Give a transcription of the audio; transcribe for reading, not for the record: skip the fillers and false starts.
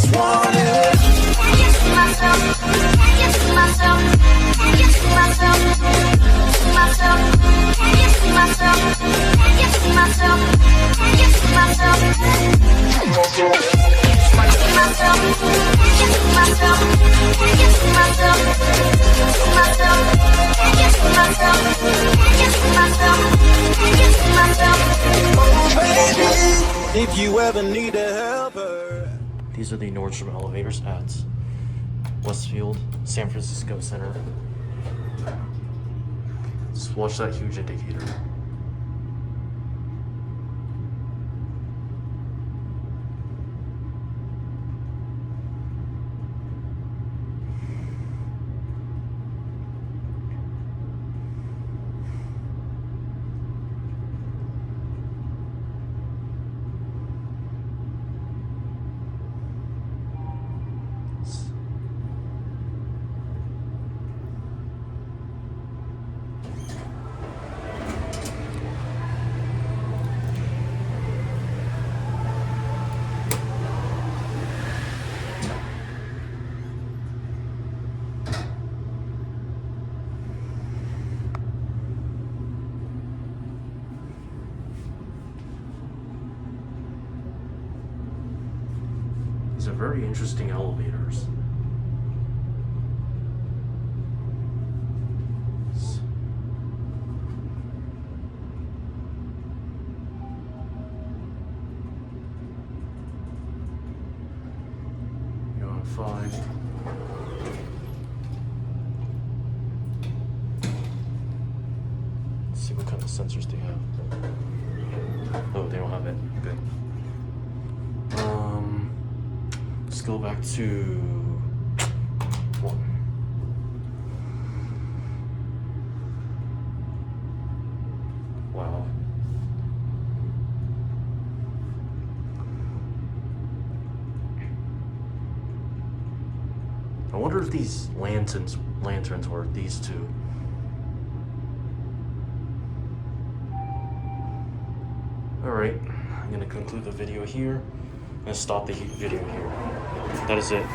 just want it. Can you see myself? Can you see myself? Can you see myself? See myself? Can you see myself? Can you see myself? Can you see myself? See myself? Can you see myself? Can you see myself? See myself? Can you see myself? Can you see myself? Can you see myself? Oh baby, if you ever need a helper. These are the Nordstrom elevators at Westfield, San Francisco Center. Just watch that huge indicator. These are very interesting elevators. You're on 5. Let's see what kind of sensors they have. Oh, they don't have it. Good. Let's go back to 1. Wow. I wonder if these lanterns were these two. Alright, I'm gonna conclude the video here and stop the video here. That is it.